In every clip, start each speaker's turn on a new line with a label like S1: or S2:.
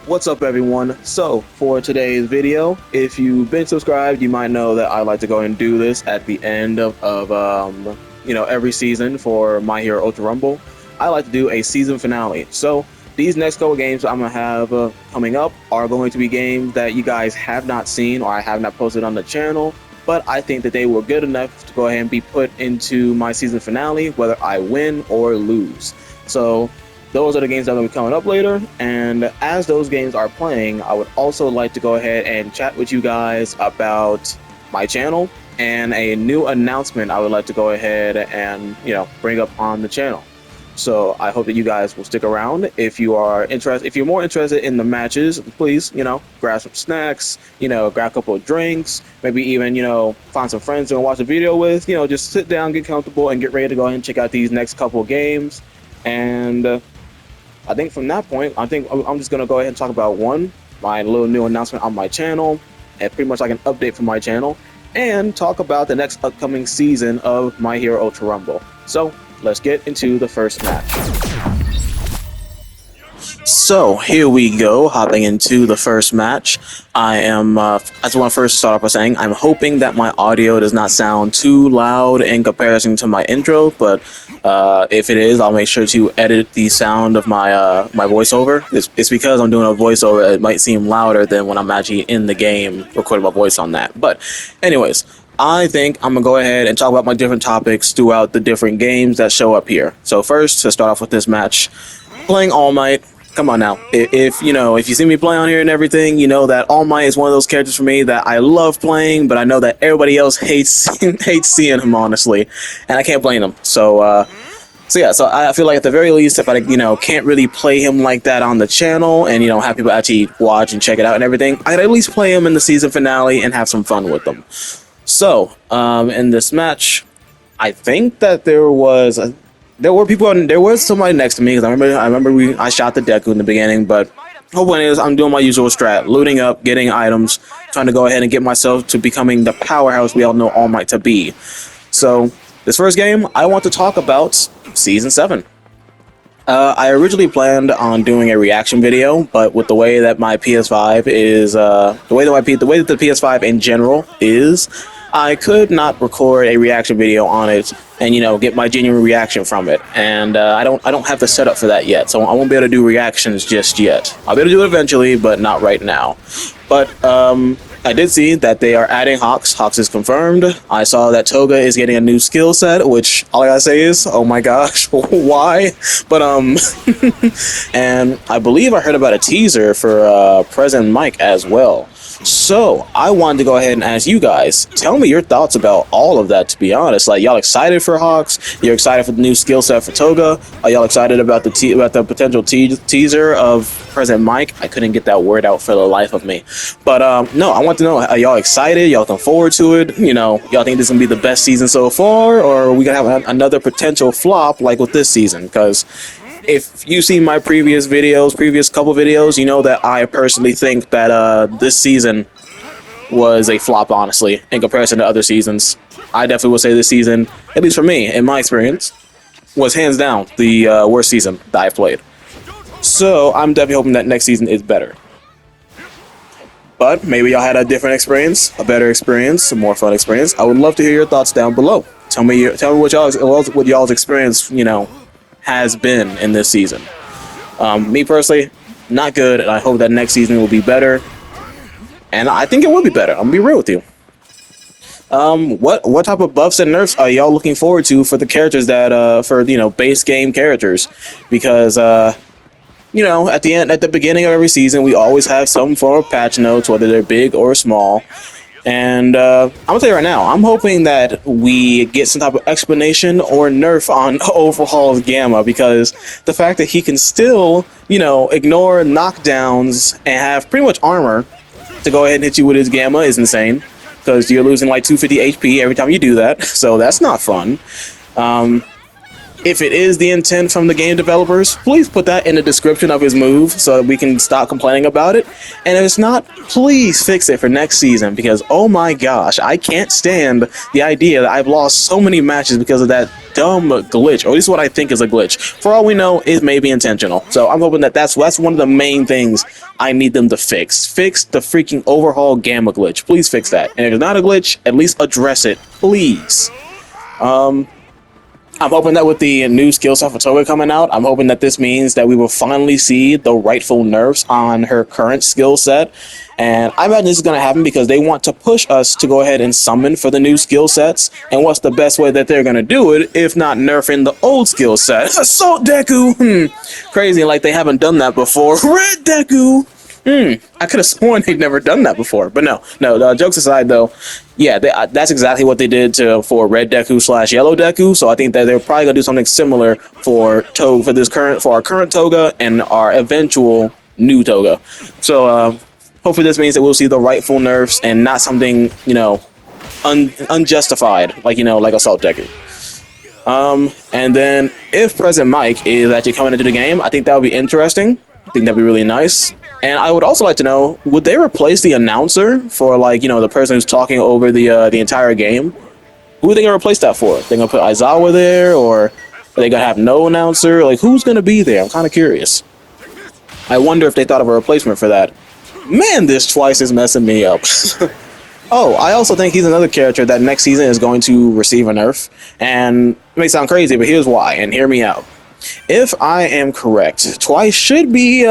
S1: What's up, everyone? So, for today's video, if you've been subscribed, you might know that I like to go and do this at the end of every season for My Hero Ultra Rumble. I like to do a season finale. So, these next couple games I'm gonna have coming up are going to be games that you guys have not seen or I have not posted on the channel, but I think that they were good enough to go ahead and be put into my season finale, whether I win or lose. So, those are the games that are going to be coming up later, and as those games are playing, I would also like to go ahead and chat with you guys about my channel and a new announcement I would like to go ahead and bring up on the channel. So I hope that you guys will stick around. If you are interested, if you're more interested in the matches, please grab some snacks, grab a couple of drinks, maybe even find some friends to watch the video with. Just sit down, get comfortable, and get ready to go ahead and check out these next couple of games. And I think from that point, I'm just going to go ahead and talk about my little new announcement on my channel, and pretty much like an update for my channel, and talk about the next upcoming season of My Hero Ultra Rumble. So, let's get into the first match. So here we go, hopping into the first match. I just want to first start off by saying I'm hoping that my audio does not sound too loud in comparison to my intro, but if it is, I'll make sure to edit the sound of my my voiceover. It's because I'm doing a voiceover, it might seem louder than when I'm actually in the game recording my voice on that. But anyways, I think I'm going to go ahead and talk about my different topics throughout the different games that show up here. So first, to start off with this match, playing All Might. Come on now. If you see me play on here and everything, you know that All Might is one of those characters for me that I love playing, but I know that everybody else hates seeing him, honestly, and I can't blame them. So I feel like at the very least, if I can't really play him like that on the channel and have people actually watch and check it out and everything, I'd at least play him in the season finale and have some fun with them. So in this match, I think that there was somebody next to me, because I shot the Deku in the beginning, but whole point is I'm doing my usual strat, looting up, getting items, trying to go ahead and get myself to becoming the powerhouse we all know All Might to be. So this first game, I want to talk about Season 7. I originally planned on doing a reaction video, but with the way that my PS5 is, the way that the PS5 in general is, I could not record a reaction video on it and get my genuine reaction from it, and I don't have the setup for that yet, so I won't be able to do reactions just yet. I'll be able to do it eventually, but not right now. But I did see that they are adding Hawks. Hawks is confirmed. I saw that Toga is getting a new skill set, which all I gotta say is, oh my gosh, why? But and I believe I heard about a teaser for President Mike as well. So I wanted to go ahead and ask you guys, tell me your thoughts about all of that, to be honest. Like, y'all excited for Hawks? You're excited for the new skill set for Toga? Are y'all excited about the potential teaser of President Mike? I couldn't get that word out for the life of me. But no, I want to know, are y'all excited? Y'all looking forward to it? Y'all think this is gonna be the best season so far, or are we gonna have another potential flop like with this season? Because if you've seen my previous couple videos, you know that I personally think that this season was a flop, honestly, in comparison to other seasons. I definitely would say this season, at least for me, in my experience, was hands down the worst season that I've played. So I'm definitely hoping that next season is better. But maybe y'all had a different experience, a better experience, a more fun experience. I would love to hear your thoughts down below. Tell me what y'all's experience, has been in this season. Me personally, not good, and I hope that next season will be better. And I think it will be better. I'm gonna be real with you. What type of buffs and nerfs are y'all looking forward to for the characters that for base game characters? Because at the beginning of every season, we always have some form of patch notes, whether they're big or small. And I'm gonna tell you right now, I'm hoping that we get some type of explanation or nerf on Overhaul's Gamma, because the fact that he can still, ignore knockdowns and have pretty much armor to go ahead and hit you with his Gamma is insane, because you're losing like 250 HP every time you do that, so that's not fun. if it is the intent from the game developers, please put that in the description of his move so that we can stop complaining about it. And if it's not, please fix it for next season, because oh my gosh, I can't stand the idea that I've lost so many matches because of that dumb glitch, or at least what I think is a glitch. For all we know, it may be intentional. So I'm hoping that that's one of the main things I need them to fix. Fix the freaking overhaul Gamma glitch. Please fix that. And if it's not a glitch, at least address it, please. I'm hoping that with the new skill set for Toga coming out, I'm hoping that this means that we will finally see the rightful nerfs on her current skill set. And I imagine this is going to happen because they want to push us to go ahead and summon for the new skill sets. And what's the best way that they're going to do it if not nerfing the old skill set? Assault Deku! Crazy, like they haven't done that before. Red Deku! I could have sworn they'd never done that before, but no. Jokes aside, though, yeah, that's exactly what they did for Red Deku / Yellow Deku. So I think that they're probably gonna do something similar for our current Toga and our eventual new Toga. So hopefully this means that we'll see the rightful nerfs and not something unjustified, like Assault Deku. And then if President Mike is actually coming into the game, I think that would be interesting. I think that'd be really nice. And I would also like to know, would they replace the announcer for the person who's talking over the entire game? Who are they gonna replace that for? They gonna put Aizawa there, or are they gonna have no announcer? Like, who's gonna be there? I'm kind of curious. I wonder if they thought of a replacement for that. Man, this Twice is messing me up. Oh, I also think he's another character that next season is going to receive a nerf. And it may sound crazy, but here's why, and hear me out. If I am correct, Twice should be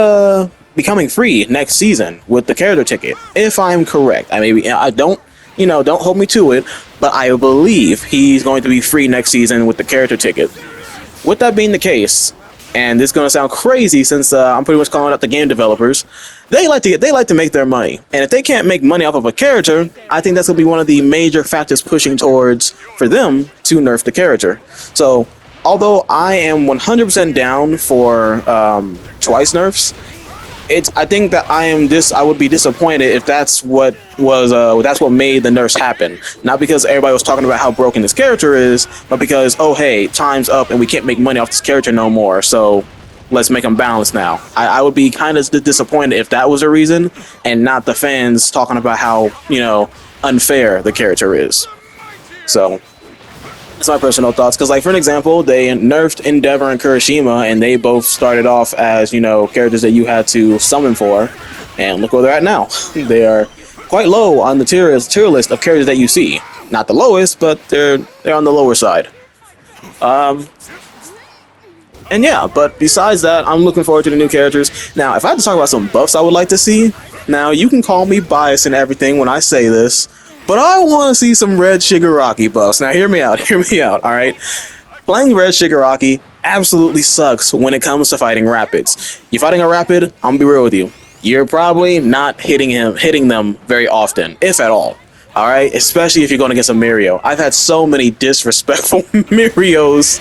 S1: becoming free next season with the character ticket. If I'm correct, I don't hold me to it, but I believe he's going to be free next season with the character ticket. With that being the case, and this is going to sound crazy since I'm pretty much calling out the game developers, they like to make their money, and if they can't make money off of a character, I think that's going to be one of the major factors pushing towards for them to nerf the character. So although I am 100% down for Twice nerfs, I think that I would be disappointed if that's what made the nerfs happen. Not because everybody was talking about how broken this character is, but because, oh hey, time's up and we can't make money off this character no more, so let's make them balanced now. I would be kind of disappointed if that was a reason, and not the fans talking about how, unfair the character is. So that's my personal thoughts, because for an example, they nerfed Endeavor and Kirishima, and they both started off as characters that you had to summon for, and look where they're at now. They are quite low on the tier list of characters that you see. Not the lowest, but they're on the lower side. And yeah, but besides that, I'm looking forward to the new characters. Now, if I had to talk about some buffs I would like to see, now you can call me biased and everything when I say this, but I want to see some Red Shigaraki buffs. Now, hear me out, alright? Playing Red Shigaraki absolutely sucks when it comes to fighting Rapids. You're fighting a Rapid, I'm gonna be real with you. You're probably not hitting them very often, if at all. Alright? Especially if you're going against a Mirio. I've had so many disrespectful Mirios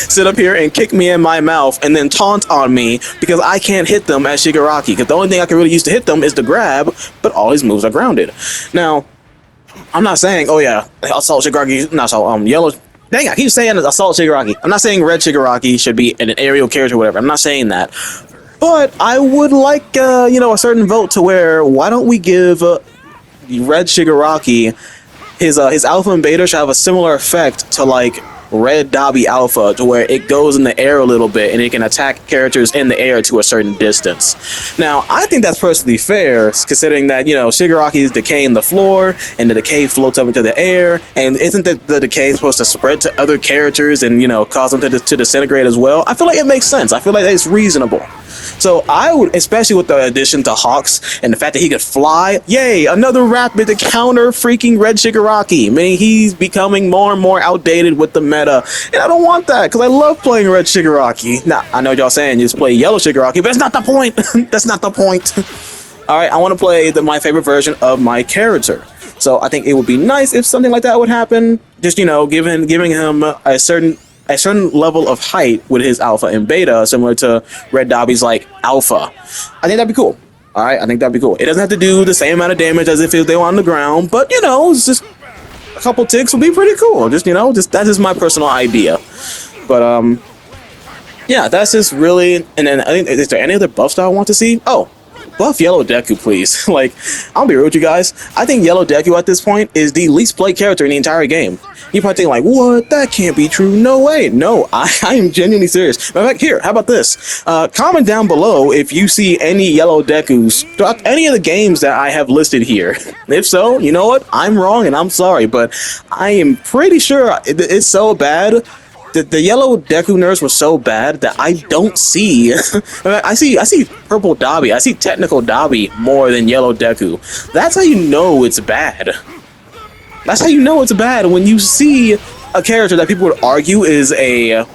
S1: sit up here and kick me in my mouth and then taunt on me because I can't hit them as Shigaraki. Because the only thing I can really use to hit them is the grab, but all his moves are grounded. Now, I'm not saying, oh yeah, Assault Shigaraki, not Assault, Yellow, dang, I keep saying Assault Shigaraki. I'm not saying Red Shigaraki should be an aerial character or whatever. I'm not saying that. But I would like, a certain vote to where, why don't we give Red Shigaraki, his Alpha and Beta should have a similar effect to, Red Dabi Alpha, to where it goes in the air a little bit and it can attack characters in the air to a certain distance. Now, I think that's personally fair, considering that, Shigaraki is decaying the floor and the decay floats up into the air, and isn't the decay supposed to spread to other characters and, cause them to disintegrate as well? I feel like it makes sense. I feel like it's reasonable. So I would, especially with the addition to Hawks and the fact that he could fly, yay, another Rapid to counter freaking Red Shigaraki. I mean, he's becoming more and more outdated with the meta, and I don't want that because I love playing Red Shigaraki. Now, I know y'all saying you just play Yellow Shigaraki, but that's not the point. That's not the point. Alright, I want to play my favorite version of my character. So I think it would be nice if something like that would happen. Just, giving him a certain level of height with his Alpha and Beta, similar to Red Dabi's Alpha. I think that'd be cool. Alright, I think that'd be cool. It doesn't have to do the same amount of damage as if they were on the ground, but it's just a couple ticks would be pretty cool. Just, that is my personal idea. But yeah, that's just really. And then I think, is there any other buffs that I want to see? Oh, buff Yellow Deku, please. Like, I'll be real with you guys. I think Yellow Deku at this point is the least played character in the entire game. You probably think like, what? That can't be true. No way. No, I am genuinely serious. Matter of fact, here, how about this? Comment down below if you see any Yellow Dekus throughout any of the games that I have listed here. If so, you know what? I'm wrong and I'm sorry, but I am pretty sure it's so bad. The Yellow Deku nerfs were so bad that I don't see. I see Purple Dabi. I see Technical Dabi more than Yellow Deku. That's how you know it's bad. That's how you know it's bad, when you see a character that people would argue is a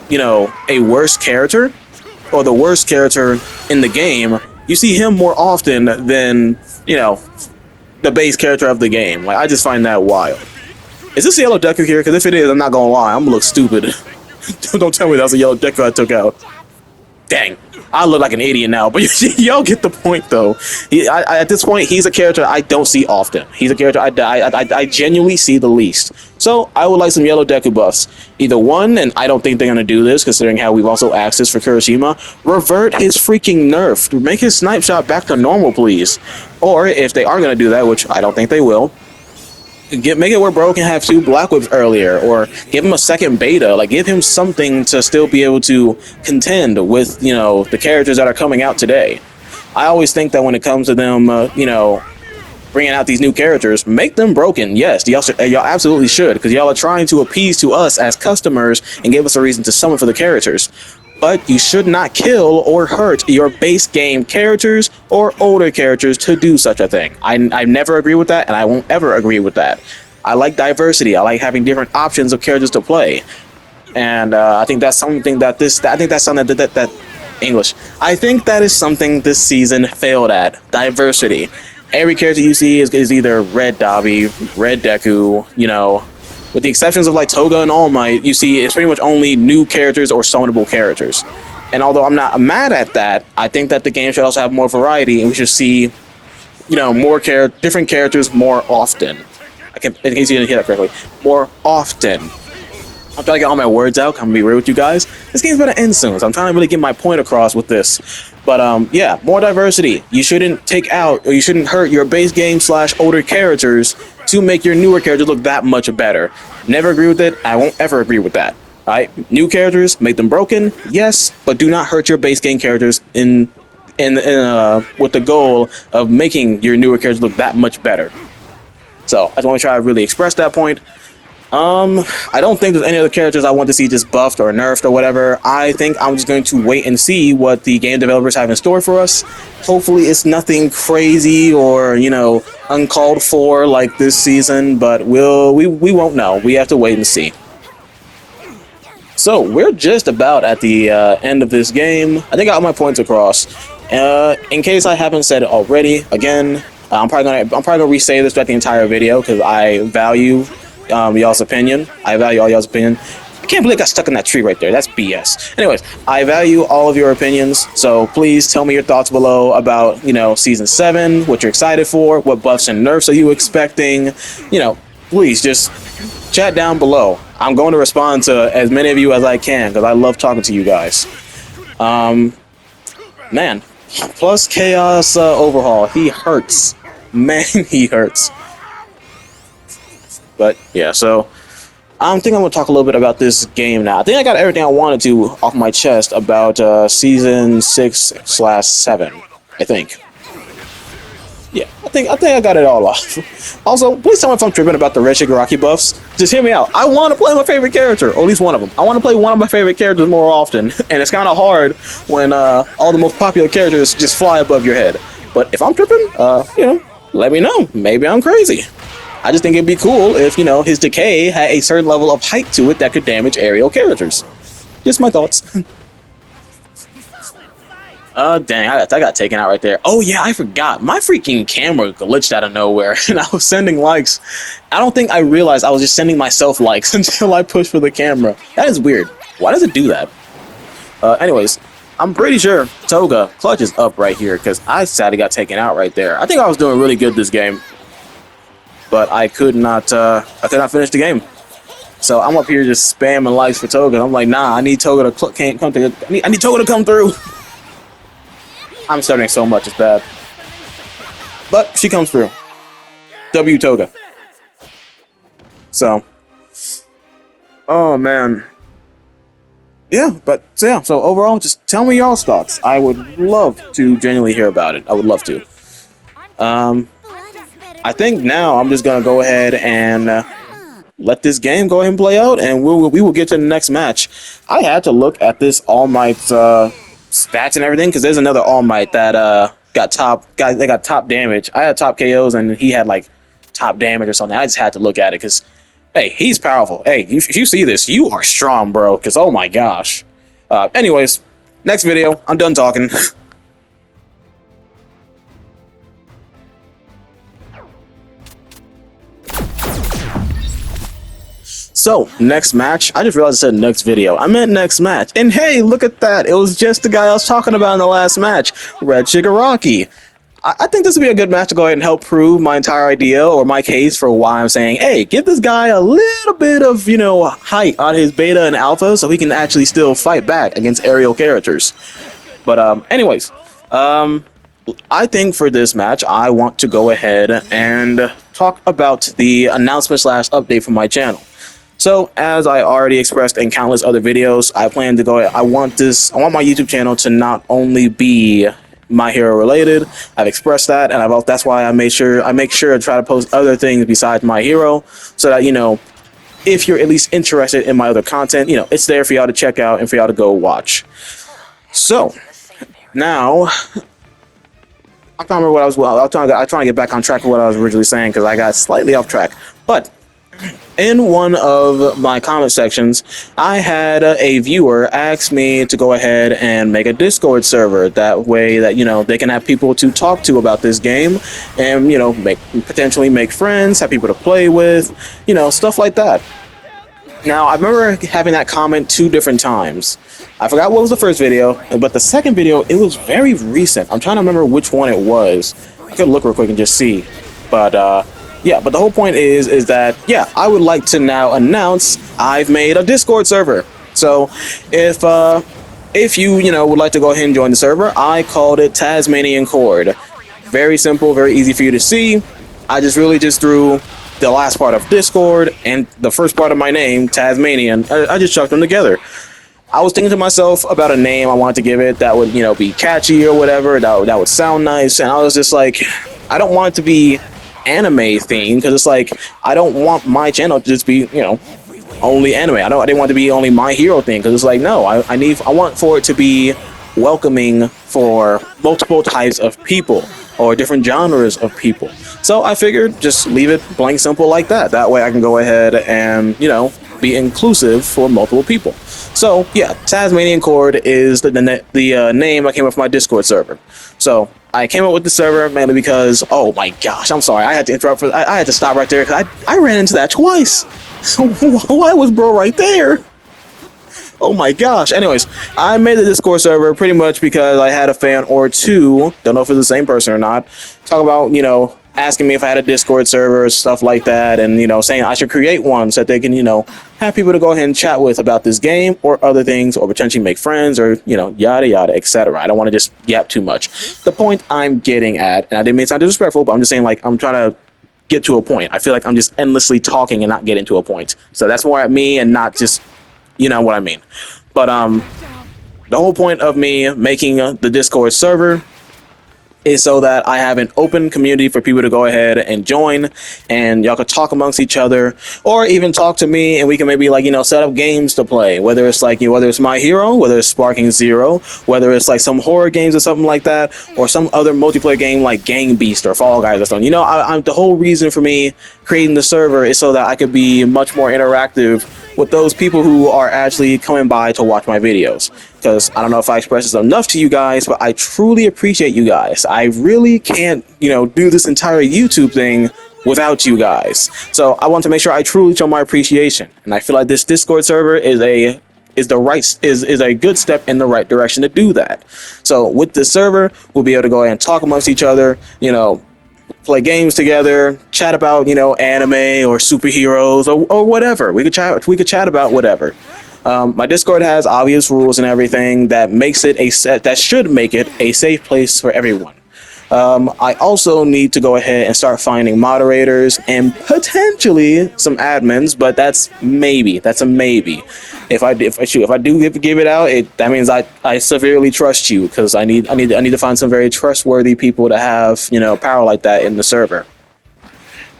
S1: worse character, or the worst character in the game. You see him more often than the base character of the game. Like, I just find that wild. Is this Yellow Deku here? Because if it is, I'm not gonna lie, I'm gonna look stupid. Don't tell me that was a Yellow Deku I took out. Dang, I look like an idiot now, but y'all get the point though. At this point, he's a character I don't see often. He's a character I genuinely see the least. So I would like some Yellow Deku buffs. Either one, and I don't think they're gonna do this, considering how we've also asked this for Kirishima. Revert his freaking nerf. Make his snipe shot back to normal, please. Or if they are gonna do that, which I don't think they will, make it where Bro can have 2 Black Whips earlier, or give him a second beta. Like, give him something to still be able to contend with, the characters that are coming out today. I always think that when it comes to them, bringing out these new characters, make them broken. Yes, y'all absolutely should, because y'all are trying to appease to us as customers and give us a reason to summon for the characters. But you should not kill or hurt your base game characters or older characters to do such a thing. I never agree with that, and I won't ever agree with that. I like diversity. I like having different options of characters to play, and I think that's something that English. I think that is something this season failed at. Diversity. Every character you see is either Red Dabi, Red Deku, with the exceptions of like Toga and All Might, you see it's pretty much only new characters or summonable characters. And although I'm not mad at that, I think that the game should also have more variety, and we should see, more different characters more often. In case you didn't hear that correctly, more often. I'm trying to get all my words out. I'm gonna be real with you guys. This game's about to end soon, so I'm trying to really get my point across with this. But yeah, more diversity. You shouldn't take out, or you shouldn't hurt your base game / older characters to make your newer characters look that much better. Never agree with it. I won't ever agree with that. Alright? New characters, make them broken, yes, but do not hurt your base game characters with the goal of making your newer characters look that much better. So I just want to try to really express that point. I don't think there's any other characters I want to see just buffed or nerfed or whatever. I think I'm just going to wait and see what the game developers have in store for us. Hopefully it's nothing crazy or, uncalled for like this season, but we won't know. We have to wait and see. So we're just about at the end of this game. I think I got my points across. In case I haven't said it already, again, I'm probably gonna re-say this throughout the entire video because I value y'all's opinion. I value all y'all's opinion. I can't believe I got stuck in that tree right there. That's BS. Anyways, I value all of your opinions, so please tell me your thoughts below about, Season 7, what you're excited for, what buffs and nerfs are you expecting. Please just chat down below. I'm going to respond to as many of you as I can because I love talking to you guys. Man, plus Chaos Overhaul. He hurts. Man, he hurts. But yeah, so I think I'm going to talk a little bit about this game now. I think I got everything I wanted to off my chest about Season 6/7, I think. Yeah, I think I got it all off. Also, please tell me if I'm tripping about the Red Shigaraki buffs. Just hear me out. I want to play my favorite character, or at least one of them. I want to play one of my favorite characters more often, and it's kind of hard when all the most popular characters just fly above your head. But if I'm tripping, let me know. Maybe I'm crazy. I just think it'd be cool if, his decay had a certain level of height to it that could damage aerial characters. Just my thoughts. Dang, I got taken out right there. Oh yeah, I forgot. My freaking camera glitched out of nowhere, and I was sending likes. I don't think I realized I was just sending myself likes until I pushed for the camera. That is weird. Why does it do that? Anyways, I'm pretty sure Toga clutch is up right here, because I sadly got taken out right there. I think I was doing really good this game, but I could not finish the game. So I'm up here just spamming likes for Toga. I'm like, nah, I need Toga to can't come through. I need Toga to come through. I'm stuttering so much, it's bad. But she comes through. W Toga. So, oh man. Yeah, but so yeah, so overall, just tell me y'all's thoughts. I would love to genuinely hear about it. I would love to. I think now I'm just gonna go ahead and let this game go ahead and play out, and we will get to the next match. I had to look at this All Might's stats and everything because there's another All Might that got top damage. I had top KOs and he had like top damage or something. I just had to look at it because hey, he's powerful. Hey, if you see this, you are strong, bro. Because oh my gosh. Anyways, next video. I'm done talking. So, next match. I just realized I said next video. I meant next match. And hey, look at that. It was just the guy I was talking about in the last match, Red Shigaraki. I think this would be a good match to go ahead and help prove my entire idea or my case for why I'm saying, hey, give this guy a little bit of, you know, height on his beta and alpha so he can actually still fight back against aerial characters. But anyways, I think for this match, I want to go ahead and talk about the announcement / update for my channel. So, as I already expressed in countless other videos, I plan to go ahead. I want my YouTube channel to not only be My Hero related. I've expressed that, and that's why I make sure to try to post other things besides My Hero, so that, you know, if you're at least interested in my other content, you know, it's there for y'all to check out and for y'all to go watch. So, now, I can't remember what I was. Well, I'm trying to get back on track of what I was originally saying because I got slightly off track. But in one of my comment sections, I had a viewer ask me to go ahead and make a Discord server. That way that, you know, they can have people to talk to about this game and, you know, potentially make friends, have people to play with, you know, stuff like that. Now, I remember having that comment 2 different times. I forgot what was the first video, but the second video, it was very recent. I'm trying to remember which one it was. I could look real quick and just see. But, yeah, but the whole point is that, yeah, I would like to now announce I've made a Discord server. So, if you know, would like to go ahead and join the server, I called it Tasmanian Cord. Very simple, very easy for you to see. I just threw the last part of Discord and the first part of my name, Tasmanian. I just chucked them together. I was thinking to myself about a name I wanted to give it that would, you know, be catchy or whatever, that would sound nice, and I was just like, I don't want it to be anime themed because it's like I don't want my channel to just be, you know, only anime. I didn't want it to be only My Hero thing because it's like, no, I want for it to be welcoming for multiple types of people or different genres of people. So I figured just leave it blank simple like that. That way I can go ahead and, you know, be inclusive for multiple people. So yeah, Tasmanian Cord is the name I came up with my Discord server. So I came up with the server mainly because, oh my gosh, I'm sorry, I had to interrupt I had to stop right there because I ran into that twice. Why was bro right there? Oh my gosh. Anyways, I made the Discord server pretty much because I had a fan or two, don't know if it's the same person or not, talk about, you know, asking me if I had a Discord server, stuff like that, and, you know, saying I should create one so that they can, you know, have people to go ahead and chat with about this game or other things, or potentially make friends, or, you know, yada yada, etc. I don't want to just yap too much. The point I'm getting at, and I didn't mean to sound disrespectful, but I'm just saying, like, I'm trying to get to a point. I feel like I'm just endlessly talking and not getting to a point. So that's more at me and not just, you know what I mean. But the whole point of me making the Discord server is so that I have an open community for people to go ahead and join, and y'all could talk amongst each other, or even talk to me, and we can maybe, like, you know, set up games to play, whether it's like, you know, whether it's My Hero, whether it's Sparking Zero, whether it's like some horror games or something like that, or some other multiplayer game like Gang Beast or Fall Guys or something. You know, I'm the whole reason for me creating the server is so that I could be much more interactive with those people who are actually coming by to watch my videos. Because I don't know if I express this enough to you guys, but I truly appreciate you guys. I really can't, you know, do this entire YouTube thing without you guys. So I want to make sure I truly show my appreciation. And I feel like this Discord server is a good step in the right direction to do that. So with this server, we'll be able to go ahead and talk amongst each other, you know, play games together, chat about, anime or superheroes or whatever. We could chat about whatever. My Discord has obvious rules and everything that makes it that should make it a safe place for everyone. I also need to go ahead and start finding moderators and potentially some admins, but that's a maybe. If I do give it out, that means I severely trust you, because I need to find some very trustworthy people to have power like that in the server.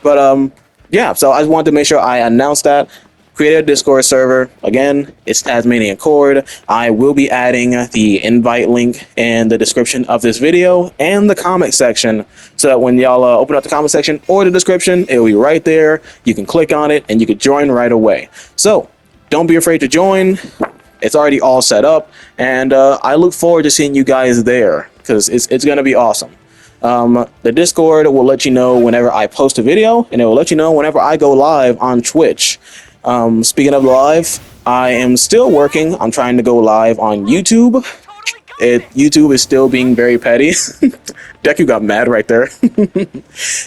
S1: But yeah, so I just wanted to make sure I announced that. Create a Discord server. Again, it's Tasmanian Cord. I will be adding the invite link in the description of this video and the comment section, so that when y'all open up the comment section or the description, it'll be right there. You can click on it and you can join right away. So don't be afraid to join. It's already all set up, and I look forward to seeing you guys there, because it's going to be awesome. The Discord will let you know whenever I post a video, and it will let you know whenever I go live on Twitch. Speaking of live, I am still working on trying to go live on YouTube. YouTube is still being very petty. Deku got mad right there.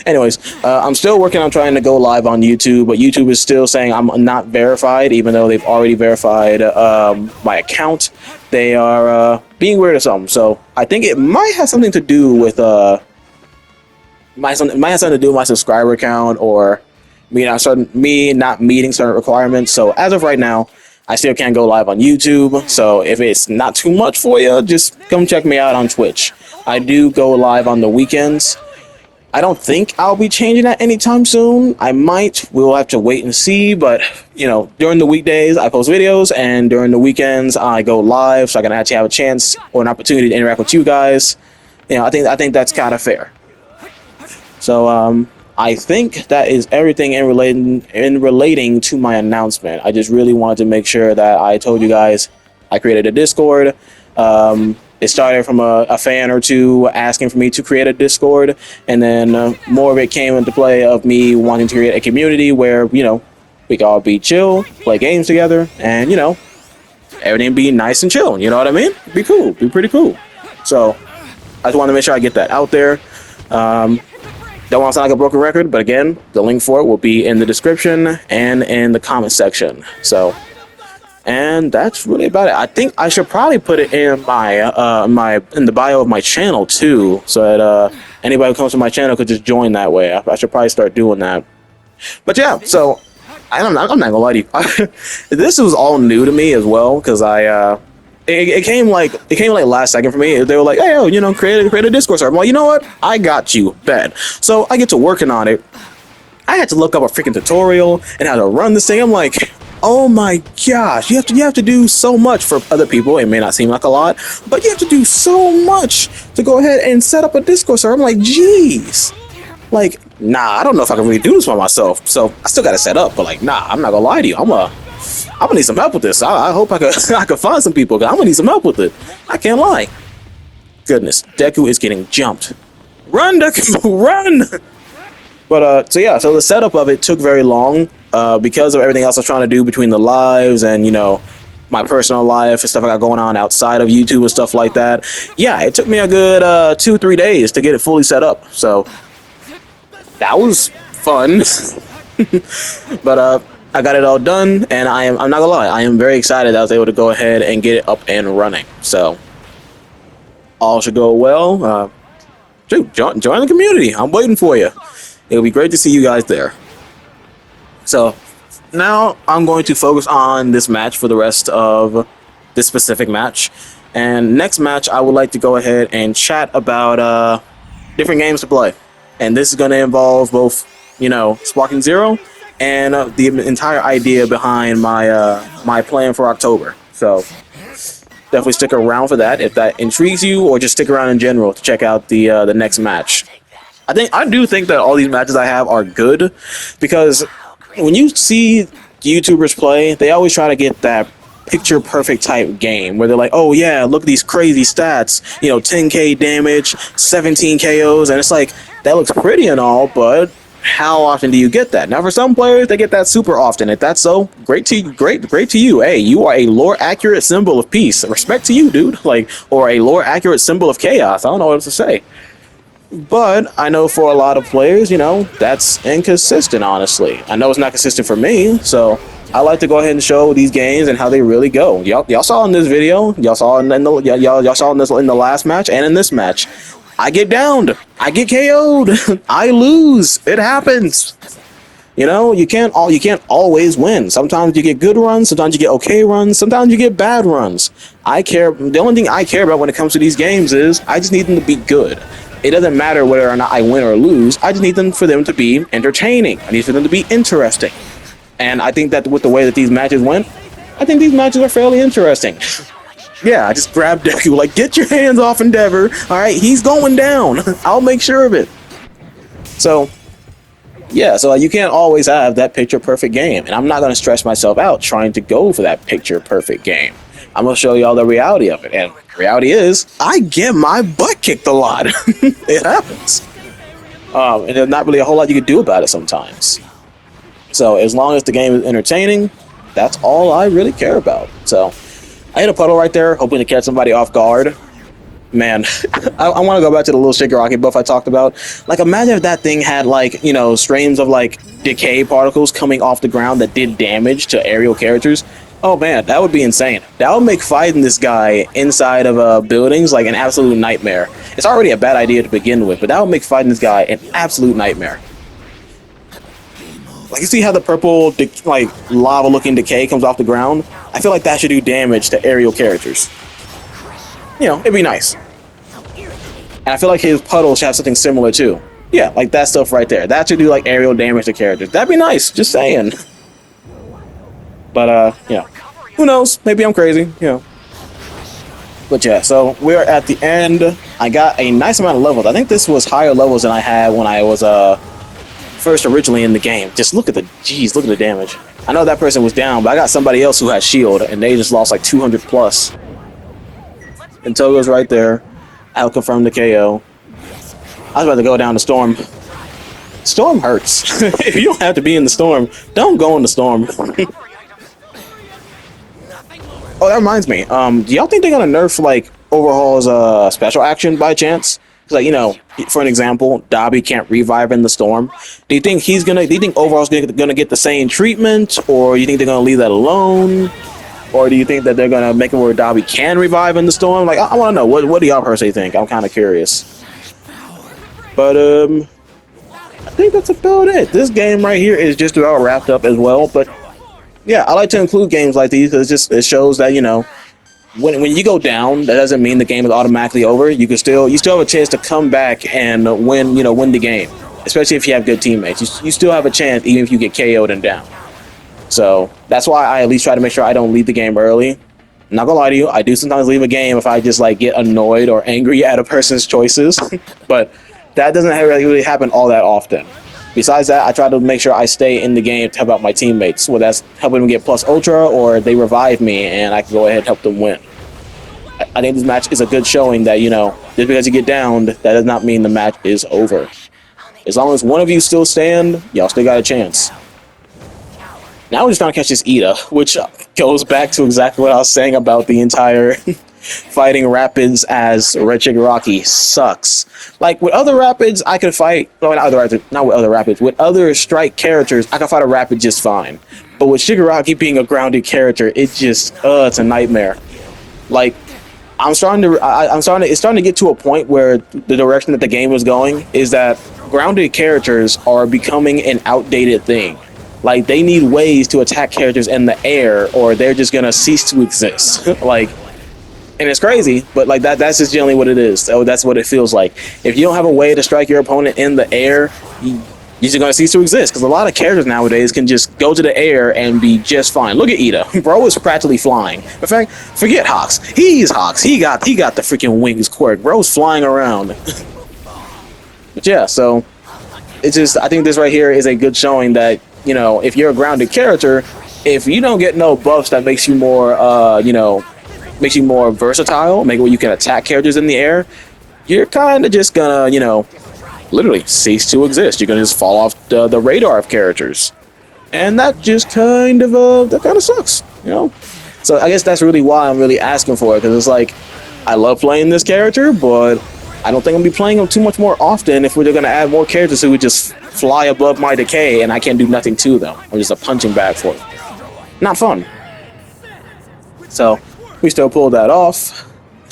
S1: Anyways, I'm still working on trying to go live on YouTube, but YouTube is still saying I'm not verified, even though they've already verified my account. They are being weird or something. So I think it might have something to do with it might have something to do with my subscriber count, or me not meeting certain requirements. So as of right now, I still can't go live on YouTube. So if it's not too much for you, just come check me out on Twitch. I do go live on the weekends. I don't think I'll be changing that anytime soon. I might. We'll have to wait and see. But during the weekdays I post videos, and during the weekends I go live, so I can actually have a chance or an opportunity to interact with you guys. I think that's kind of fair. So I think that is everything in relating to my announcement. I just really wanted to make sure that I told you guys I created a Discord. It started from a fan or two asking for me to create a Discord, and then more of it came into play of me wanting to create a community where we could all be chill, play games together, and everything be nice and chill. You know what I mean? Be cool, be pretty cool. So I just want to make sure I get that out there. Don't want to sound like a broken record, but again, the link for it will be in the description and in the comment section. So, and that's really about it. I think I should probably put it in my in the bio of my channel too, so that anybody who comes to my channel could just join that way. I should probably start doing that. But yeah, so I'm not gonna lie to you. This was all new to me as well, because it came like last second for me. They were like, "Hey, create a Discord server." I'm like, you know what? I got you, bet. So I get to working on it. I had to look up a freaking tutorial and how to run this thing. I'm like, oh my gosh, you have to do so much. For other people, it may not seem like a lot, but you have to do so much to go ahead and set up a Discord server. I'm like, geez. Like, nah, I don't know if I can really do this by myself. So I still got to set up, but nah, I'm not gonna lie to you. I'm gonna need some help with this. I hope I could find some people, because I'm gonna need some help with it. I can't lie. Goodness, Deku is getting jumped. Run, Deku, run! But so the setup of it took very long because of everything else I was trying to do between the lives and my personal life and stuff I got going on outside of YouTube and stuff like that. Yeah, it took me a good 2-3 days to get it fully set up. So that was fun. But I got it all done, and I'm not gonna lie, I am very excited that I was able to go ahead and get it up and running. So all should go well. Join the community. I'm waiting for you. It'll be great to see you guys there. So now I'm going to focus on this match for the rest of this specific match. And next match, I would like to go ahead and chat about different games to play. And this is going to involve both, Sparking Zero and the entire idea behind my plan for October. So definitely stick around for that if that intrigues you, or just stick around in general to check out the next match. I do think that all these matches I have are good, because when you see YouTubers play, they always try to get that picture perfect type game where they're like, oh yeah, look at these crazy stats, 10k damage, 17 KOs, and it's like, that looks pretty and all, but how often do you get that? Now for some players, they get that super often. If that's so, great to you. Hey, you are a lore accurate symbol of peace. Respect to you, dude. Or a lore accurate symbol of chaos. I don't know what else to say. But I know for a lot of players, that's inconsistent, honestly. I know it's not consistent for me, so I like to go ahead and show these games and how they really go. Y'all saw in this video, y'all saw in the y'all saw in this in the last match and in this match. I get downed, I get KO'd, I lose. It happens. You can't always win. Sometimes you get good runs, sometimes you get okay runs, sometimes you get bad runs. The only thing I care about when it comes to these games is I just need them to be good. It doesn't matter whether or not I win or lose. I just need them for them to be entertaining. I need for them to be interesting. And I think that with the way that these matches went, I think these matches are fairly interesting. Yeah, I just grabbed Deku, like, get your hands off Endeavor. All right, he's going down. I'll make sure of it. So, yeah, so you can't always have that picture-perfect game. And I'm not going to stress myself out trying to go for that picture-perfect game. I'm going to show y'all the reality of it. And the reality is, I get my butt kicked a lot. It happens. And there's not really a whole lot you can do about it sometimes. So as long as the game is entertaining, that's all I really care about. So I hit a puddle right there, hoping to catch somebody off guard. Man, I want to go back to the little Shigaraki buff I talked about. Like, imagine if that thing had, like, streams of, like, decay particles coming off the ground that did damage to aerial characters. Oh, man, that would be insane. That would make fighting this guy inside of buildings, like, an absolute nightmare. It's already a bad idea to begin with, but that would make fighting this guy an absolute nightmare. Like, you see how the purple, like, lava-looking decay comes off the ground? I feel like that should do damage to aerial characters. It'd be nice. And I feel like his puddle should have something similar too. Yeah, like that stuff right there. That should do like aerial damage to characters. That'd be nice, just saying. But who knows? Maybe I'm crazy, But yeah, so we're at the end. I got a nice amount of levels. I think this was higher levels than I had when I was first originally in the game. Just look at the damage. I know that person was down, but I got somebody else who had shield and they just lost like 200 plus. And Togo's right there. I'll confirm the KO. I was about to go down the storm. Storm hurts. If you don't have to be in the storm, don't go in the storm. Oh, that reminds me. Do y'all think they're gonna nerf like Overhaul's special action by chance? Like, for an example, Dobby can't revive in the storm. Do you think Overhaul's gonna get the same treatment, or you think they're gonna leave that alone? Or do you think that they're going to make it where Dobby can revive in the storm? Like, I want to know. What do y'all personally think? I'm kind of curious. But, I think that's about it. This game right here is just about wrapped up as well. But, yeah, I like to include games like these because it shows that, when you go down, that doesn't mean the game is automatically over. You still have a chance to come back and win the game. Especially if you have good teammates. You still have a chance even if you get KO'd and down. So that's why I at least try to make sure I don't leave the game early. I'm not gonna lie to you, I do sometimes leave a game if I just like get annoyed or angry at a person's choices, but that doesn't really happen all that often. Besides that, I try to make sure I stay in the game to help out my teammates, whether that's helping them get plus ultra or they revive me and I can go ahead and help them win. I think this match is a good showing that, just because you get downed, that does not mean the match is over. As long as one of you still stand, y'all still got a chance. Now we're just trying to catch this Ida, which goes back to exactly what I was saying about the entire fighting Rapids as Red Shigaraki sucks. Like, with other Rapids, I could fight... No, not with other Rapids. With other Strike characters, I could fight a Rapid just fine. But with Shigaraki being a grounded character, it's a nightmare. Like, it's starting to get to a point where the direction that the game is going is that grounded characters are becoming an outdated thing. Like, they need ways to attack characters in the air, or they're just gonna cease to exist. Like, and it's crazy, but like that's just generally what it is. So that's what it feels like. If you don't have a way to strike your opponent in the air, you're just gonna cease to exist. Because a lot of characters nowadays can just go to the air and be just fine. Look at Ida, bro is practically flying. In fact, forget Hawks. He's Hawks. He got the freaking wings quirk. Bro's flying around. But yeah, so it's just, I think this right here is a good showing that, if you're a grounded character, if you don't get no buffs that makes you more, makes you more versatile, make it where you can attack characters in the air, you're kind of just gonna, literally cease to exist. You're gonna just fall off the radar of characters, and that just kind of sucks, So I guess that's really why I'm really asking for it, because it's like, I love playing this character, but I don't think I'm gonna be playing him too much more often if we're gonna add more characters who would just fly above my decay and I can't do nothing to them. I'm just a punching bag for them. Not fun. So we still pulled that off.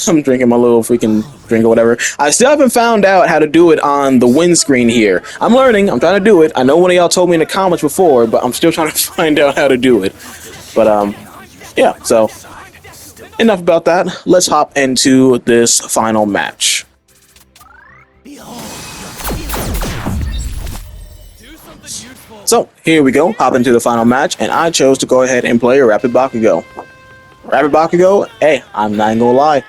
S1: I'm drinking my little freaking drink or whatever. I still haven't found out how to do it on the windscreen here. I'm learning. I'm trying to do it. I know one of y'all told me in the comments before, but I'm still trying to find out how to do it. But yeah. So enough about that. Let's hop into this final match. So here we go. Hop into the final match, and I chose to go ahead and play a Rapid Bakugo. Rapid Bakugo. Hey, I'm not gonna lie.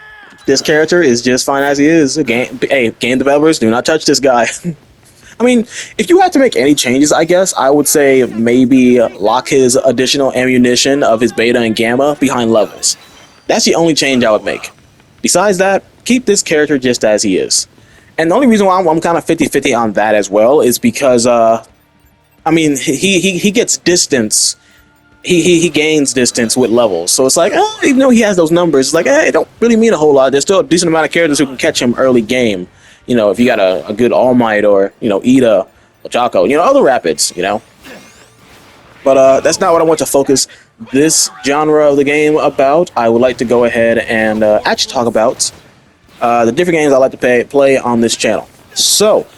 S1: This character is just fine as he is. Game developers, do not touch this guy. I mean, if you had to make any changes, I guess I would say maybe lock his additional ammunition of his beta and gamma behind levels. That's the only change I would make. Besides that, keep this character just as he is. And the only reason why I'm kind of 50-50 on that as well is because, I mean, he gets distance. He gains distance with levels, so it's like, even though he has those numbers, it's like, it don't really mean a whole lot. There's still a decent amount of characters who can catch him early game. You know, if you got a good All Might or, you know, Ida, or Jocko, you know, other Rapids, you know. But that's not what I want to focus this genre of the game about. I would like to go ahead and actually talk about the different games I like to play on this channel. So,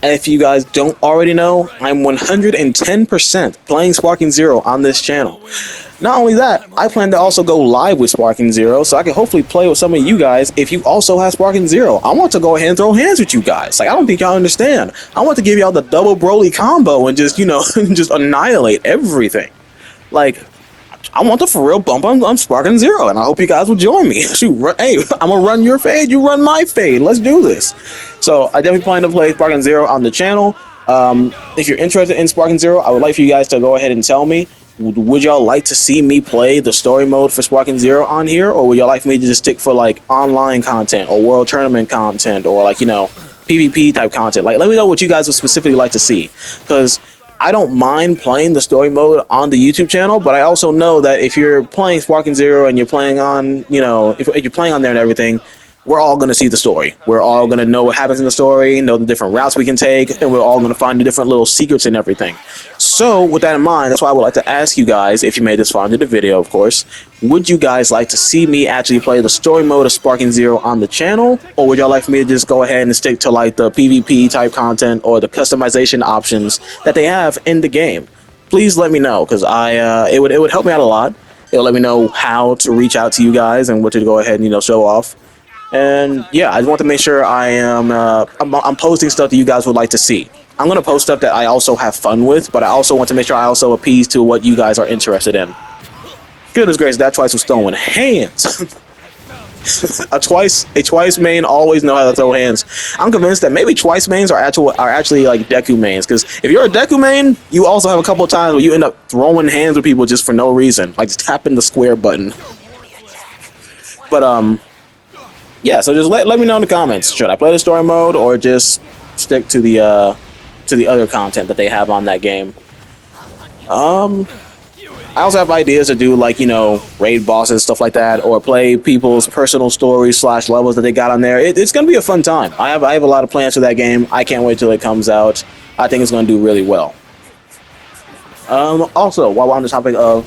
S1: if you guys don't already know, I'm 110% playing Sparking Zero on this channel. Not only that, I plan to also go live with Sparking Zero, so I can hopefully play with some of you guys if you also have Sparking Zero. I want to go ahead and throw hands with you guys. Like, I don't think y'all understand. I want to give y'all the double Broly combo and just, you know, just annihilate everything. Like, I want the for real bump on Sparking Zero, and I hope you guys will join me. Shoot, hey, I'm gonna run your fade, you run my fade. Let's do this. So I definitely plan to play Sparking Zero on the channel. If you're interested in Sparking Zero, I would like for you guys to go ahead and tell me, would y'all like to see me play the story mode for Sparking Zero on here, or would y'all like for me to just stick for like online content or world tournament content or like, you know, PvP type content? Like, let me know what you guys would specifically like to see, because I don't mind playing the story mode on the YouTube channel, but I also know that if you're playing Sparking Zero and you're playing on, you know, if you're playing on there and everything, we're all going to see the story. We're all going to know what happens in the story, know the different routes we can take, and we're all going to find the different little secrets and everything. So, with that in mind, that's why I would like to ask you guys, if you made this far into the video, of course, would you guys like to see me actually play the story mode of Sparking Zero on the channel, or would y'all like for me to just go ahead and stick to like the PvP type content or the customization options that they have in the game? Please let me know, because it would help me out a lot. It'll let me know how to reach out to you guys and what to go ahead and, you know, show off. And yeah, I just want to make sure I'm posting stuff that you guys would like to see. I'm going to post stuff that I also have fun with, but I also want to make sure I also appease to what you guys are interested in. Goodness gracious, that Twice was throwing hands. a Twice main always know how to throw hands. I'm convinced that maybe Twice mains are actually like Deku mains, because if you're a Deku main, you also have a couple of times where you end up throwing hands with people just for no reason, like just tapping the square button. But yeah, so just let me know in the comments. Should I play the story mode or just stick to the other content that they have on that game? I also have ideas to do, like, you know, raid bosses, stuff like that, or play people's personal stories / levels that they got on there. It's gonna be a fun time. I have a lot of plans for that game. I can't wait till it comes out. I think it's gonna do really well. Also, while we're on the topic of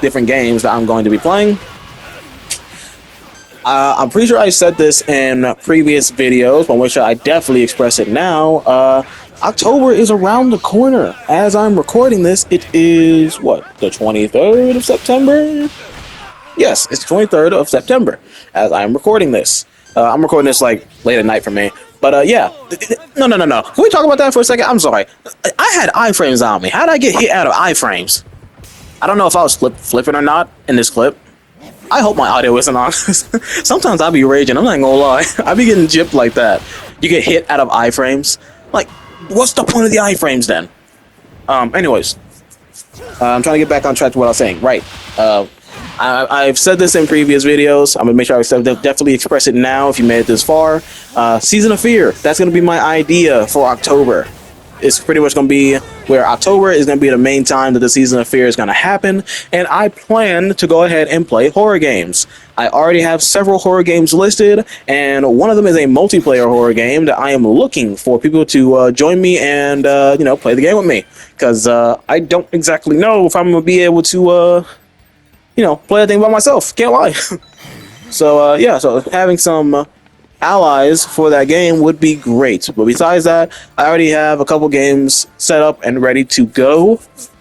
S1: different games that I'm going to be playing, I'm pretty sure I said this in previous videos, but which I definitely express it now. October is around the corner. As I'm recording this, it is, what, the 23rd of September? Yes, it's the 23rd of September as I'm recording this. I'm recording this, like, late at night for me. But, yeah. No. Can we talk about that for a second? I'm sorry. I had iframes on me. How did I get hit out of iframes? I don't know if I was flipping or not in this clip. I hope my audio isn't on. Sometimes I be raging. I'm not gonna lie. I be getting gypped like that. You get hit out of iframes. Like, what's the point of the iframes then? Anyways, I'm trying to get back on track to what I was saying. Right. I've said this in previous videos. I'm gonna make sure I definitely express it now if you made it this far. Season of Fear. That's gonna be my idea for October. it's pretty much going to be where October is going to be the main time that the Season of Fear is going to happen, and I plan to go ahead and play horror games. I already have several horror games listed, and one of them is a multiplayer horror game that I am looking for people to join me and play the game with me, because I don't exactly know if I'm going to be able to play that thing by myself. Can't lie. So so having some allies for that game would be great. But besides that, I already have a couple games set up and ready to go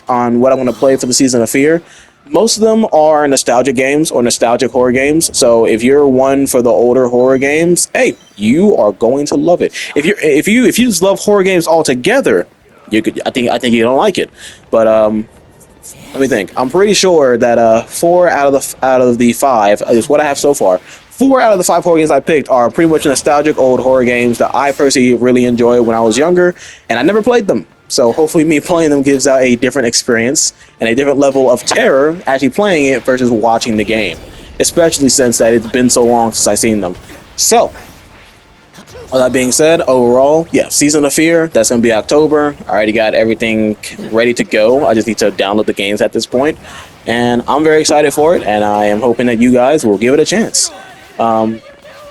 S1: on what I'm going to play for the Season of Fear. Most of them are nostalgic games or nostalgic horror games. So if you're one for the older horror games, hey, you are going to love it. If you just love horror games altogether, I think you don't like it. But let me think. I'm pretty sure that 4 out of the 5 is what I have so far. 4 out of the 5 horror games I picked are pretty much nostalgic old horror games that I personally really enjoyed when I was younger, and I never played them. So hopefully me playing them gives out a different experience and a different level of terror actually playing it versus watching the game, especially since that it's been so long since I've seen them. So, with that being said, overall, yeah, Season of Fear, that's going to be October. I already got everything ready to go. I just need to download the games at this point, and I'm very excited for it, and I am hoping that you guys will give it a chance.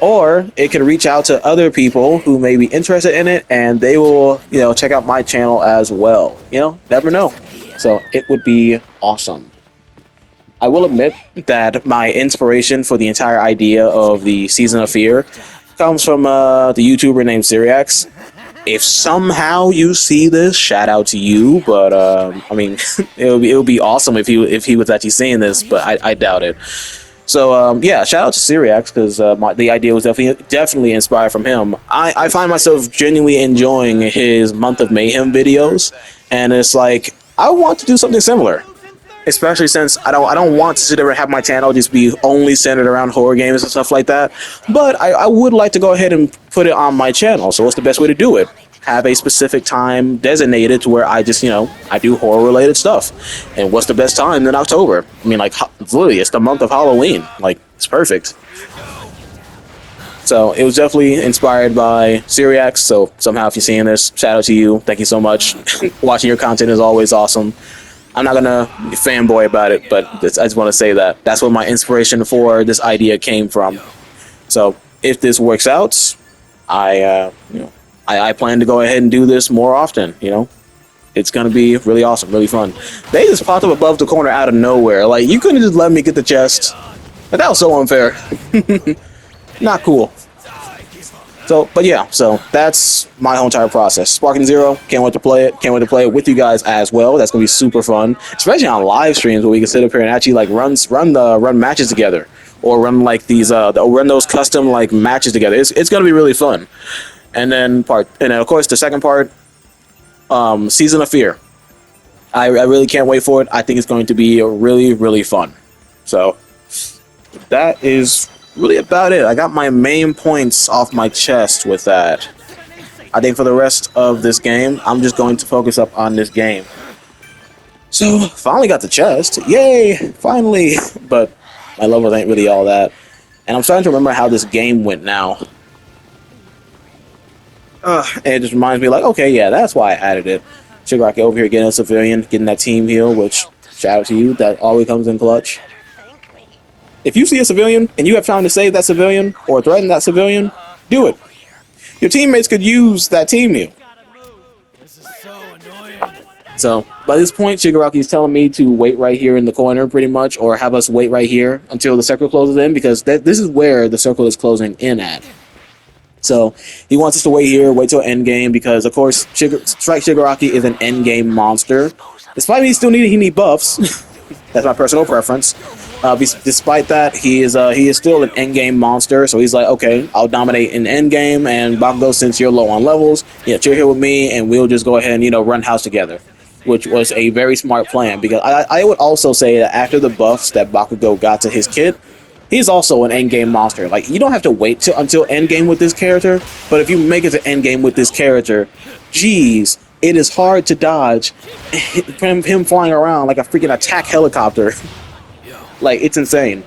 S1: Or it could reach out to other people who may be interested in it, and they will, check out my channel as well. Never know. So it would be awesome. I will admit that my inspiration for the entire idea of the Season of Fear comes from the YouTuber named Syriax. If somehow you see this, shout out to you. But it would be awesome if he was actually seeing this, but I doubt it. So shout out to Syriax, because the idea was definitely inspired from him. I find myself genuinely enjoying his Month of Mayhem videos, and it's like I want to do something similar, especially since I don't want to sit there and have my channel just be only centered around horror games and stuff like that. But I would like to go ahead and put it on my channel. So what's the best way to do it? Have a specific time designated to where I just, I do horror related stuff. And what's the best time than October? I mean, literally, it's the month of Halloween. It's perfect. So it was definitely inspired by Syriax. So somehow if you're seeing this, shout out to you. Thank you so much. Watching your content is always awesome. I'm not gonna be fanboy about it, but I just want to say that that's where my inspiration for this idea came from. So if this works out, I plan to go ahead and do this more often. It's gonna be really awesome, really fun. They just popped up above the corner out of nowhere. You couldn't just let me get the chest. But that was so unfair. Not cool. So that's my whole entire process. Sparking Zero, can't wait to play it. Can't wait to play it with you guys as well. That's gonna be super fun, especially on live streams where we can sit up here and actually run matches together, or run run those custom matches together. It's gonna be really fun. And then of course the second part, Season of Fear. I really can't wait for it. I think it's going to be really, really fun. So that is really about it. I got my main points off my chest with that. I think for the rest of this game, I'm just going to focus up on this game. So finally got the chest. Yay! Finally! But my levels ain't really all that. And I'm starting to remember how this game went now. And it just reminds me okay, yeah, that's why I added it. Shigaraki over here getting a civilian, getting that team heal, which, shout out to you, that always comes in clutch. If you see a civilian and you have time to save that civilian or threaten that civilian, do it. Your teammates could use that team heal. So by this point, Shigaraki is telling me to wait right here in the corner, pretty much, or have us wait right here until the circle closes in, because this is where the circle is closing in at. So he wants us to wait here, wait till endgame, because of course Strike Shigaraki is an endgame monster. Despite me still needing buffs, that's my personal preference. Despite that, he is still an endgame monster. So he's like, okay, I'll dominate in endgame, and Bakugo, since you're low on levels, chill here with me, and we'll just go ahead and run house together, which was a very smart plan. Because I would also say that after the buffs that Bakugo got to his kit, he's also an endgame monster. You don't have to wait until endgame with this character, but if you make it to endgame with this character, geez, it is hard to dodge him flying around like a freaking attack helicopter. It's insane.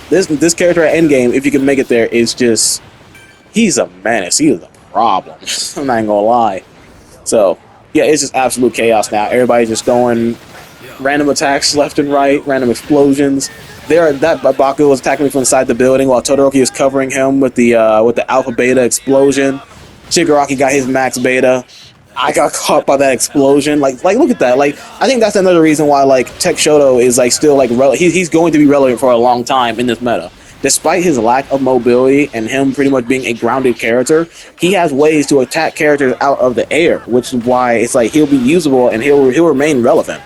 S1: This character at endgame, if you can make it there, is just, he's a menace. He is a problem. I'm not even gonna lie. So yeah, it's just absolute chaos now. Everybody's just going random attacks left and right, random explosions. That Baku was attacking me from inside the building while Todoroki is covering him with the alpha beta explosion. Shigaraki got his max beta. I got caught by that explosion. Like look at that. Like I think that's another reason why like Tech Shoto is like still like he's going to be relevant for a long time in this meta. Despite his lack of mobility and him pretty much being a grounded character, he has ways to attack characters out of the air, which is why it's like he'll be usable and he'll remain relevant.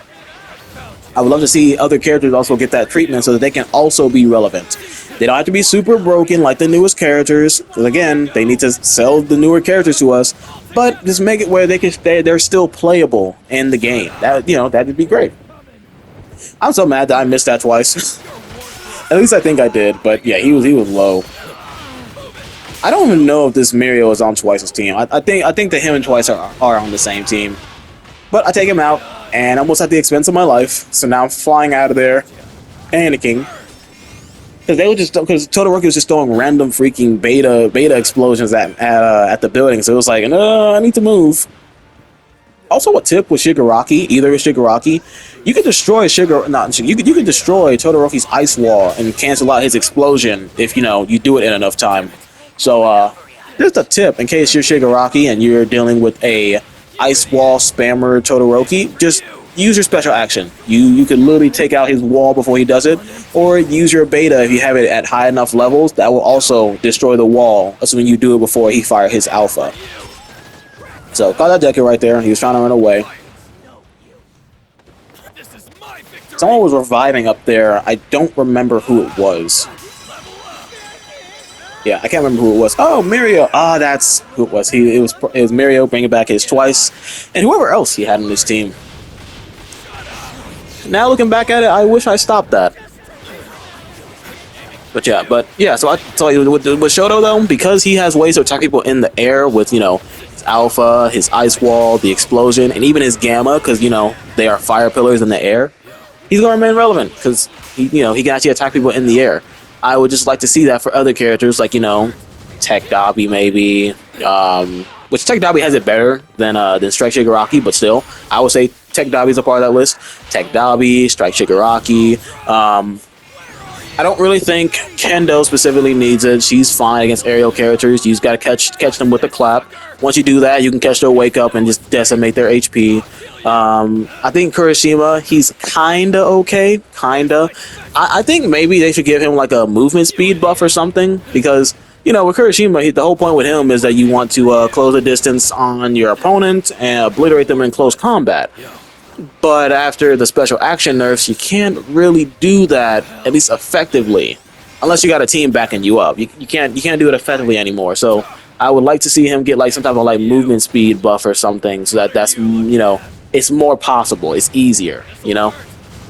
S1: I would love to see other characters also get that treatment so that they can also be relevant. They don't have to be super broken like the newest characters, because again, they need to sell the newer characters to us, but just make it where they're still playable in the game. That'd be great. I'm so mad that I missed that twice. At least I think I did, but yeah, he was low. I don't even know if this Mirio is on Twice's team. I think that him and Twice are on the same team. But I take him out, and almost at the expense of my life. So now I'm flying out of there, panicking. Because Todoroki was just throwing random freaking beta explosions at the building. So it was like, no, I need to move. Also, a tip with Shigaraki, either with Shigaraki, you could destroy you could destroy Todoroki's ice wall and cancel out his explosion if you do it in enough time. So just a tip in case you're Shigaraki and you're dealing with a ice wall spammer Todoroki, just use your special action. You could literally take out his wall before he does it, or use your beta if you have it at high enough levels. That will also destroy the wall, assuming you do it before he fires his alpha. So, got that Deku right there. He was trying to run away. Someone was reviving up there. I don't remember who it was. Yeah, I can't remember who it was. Oh, Mirio. Ah, that's who it was. It was Mirio bringing back his Twice, and whoever else he had on his team. Now looking back at it, I wish I stopped that. But yeah. So I tell you, with Shoto though, because he has ways to attack people in the air with his alpha, his ice wall, the explosion, and even his gamma, because they are fire pillars in the air. He's gonna remain relevant because he can actually attack people in the air. I would just like to see that for other characters like Tech Dabi maybe, which Tech Dabi has it better than Strike Shigaraki, but still I would say Tech Dabi is a part of that list. Tech Dabi, Strike Shigaraki. I don't really think Kendo specifically needs it. She's fine against aerial characters. You just gotta catch them with a clap. Once you do that, you can catch their wake up and just decimate their HP. I think Kurashima, he's kinda okay, kinda. I think maybe they should give him like a movement speed buff or something, because with Kurashima, the whole point with him is that you want to close the distance on your opponent and obliterate them in close combat. But after the special action nerfs, you can't really do that, at least effectively, unless you got a team backing you up. You can't do it effectively anymore. So I would like to see him get like some type of like movement speed buff or something, so that's it's more possible, it's easier,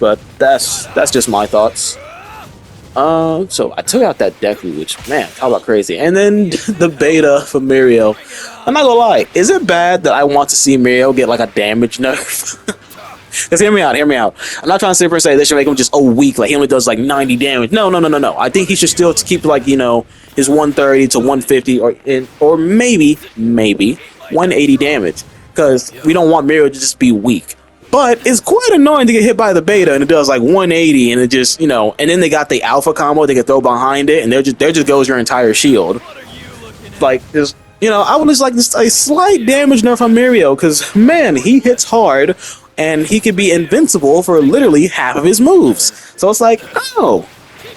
S1: But that's just my thoughts. So I took out that Deku, which, man, talk about crazy. And then the beta for Mirio. I'm not gonna lie, is it bad that I want to see Mirio get like a damage nerf? Because hear me out. I'm not trying to sit here and say they should make him just weak, like he only does like 90 damage. No. I think he should still keep like his 130 to 150 or maybe 180 damage. Because we don't want Mirio to just be weak. But it's quite annoying to get hit by the beta and it does like 180 and it just and then they got the alpha combo they can throw behind it and there just goes your entire shield. Like this. I would just like a slight damage nerf on Mirio because, man, he hits hard and he could be invincible for literally half of his moves. So it's like, oh,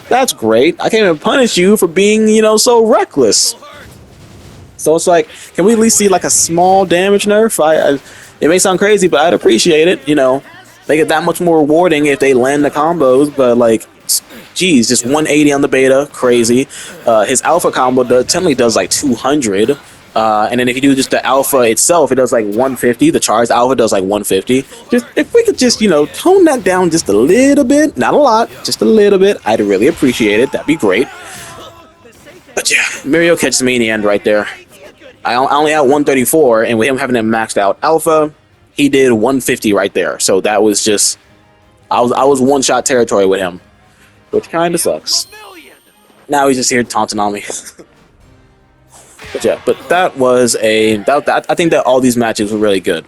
S1: that's great. I can't even punish you for being, so reckless. So it's like, can we at least see like a small damage nerf? It may sound crazy, but I'd appreciate it. Make it that much more rewarding if they land the combos, but like, geez, just 180 on the beta, crazy. His alpha combo technically does like 200. And then if you do just the alpha itself, it does like 150. The charged alpha does like 150. Just if we could just tone that down just a little bit, not a lot, just a little bit, I'd really appreciate it. That'd be great. But yeah, Mirio catches me in the end right there. I only had 134, and with him having a maxed out alpha, he did 150 right there. So that was just I was one shot territory with him, which kind of sucks. Now he's just here taunting on me. But yeah, but that was I think that all these matches were really good.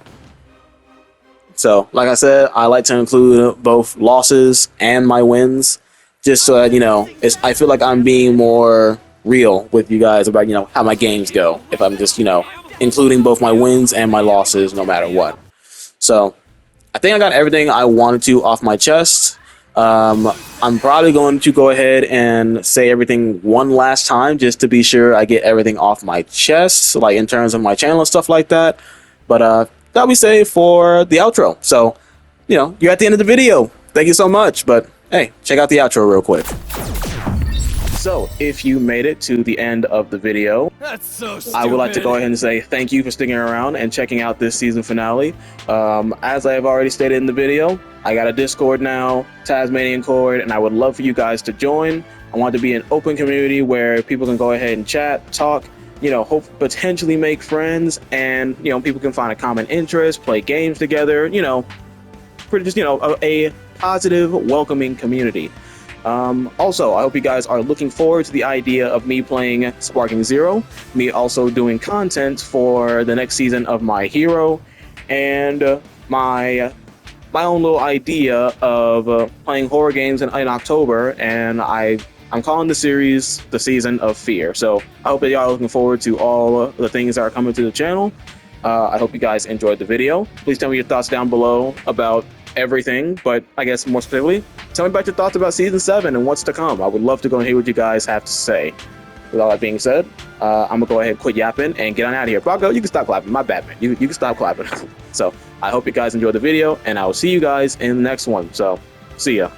S1: So, like I said, I like to include both losses and my wins, just so that I feel like I'm being more real with you guys about how my games go. If I'm just including both my wins and my losses, no matter what. So, I think I got everything I wanted to off my chest. I'm probably going to go ahead and say everything one last time just to be sure I get everything off my chest, like in terms of my channel and stuff like that. But that'll be saved for the outro. So, you're at the end of the video. Thank you so much. But hey, check out the outro real quick. So, if you made it to the end of the video,
S2: That's so stupid.
S1: I would like to go ahead and say thank you for sticking around and checking out this season finale. As I have already stated in the video, I got a Discord now, Tasmanian Cord, and I would love for you guys to join. I want to be an open community where people can go ahead and chat, talk, hope potentially make friends, and people can find a common interest, play games together, pretty just a positive, welcoming community. Also, I hope you guys are looking forward to the idea of me playing Sparking Zero, me also doing content for the next season of My Hero, and my own little idea of playing horror games in October, and I'm calling the series the Season of Fear. So I hope that y'all are looking forward to all the things that are coming to the channel. I hope you guys enjoyed the video. Please tell me your thoughts down below about everything, but I guess more specifically, tell me about your thoughts about Season 7 and what's to come. I would love to go and hear what you guys have to say. With all that being said, I'm gonna go ahead and quit yapping and get on out of here. Brocco, you can stop clapping. My bad, man. You can stop clapping. So I hope you guys enjoyed the video, and I will see you guys in the next one. So see ya.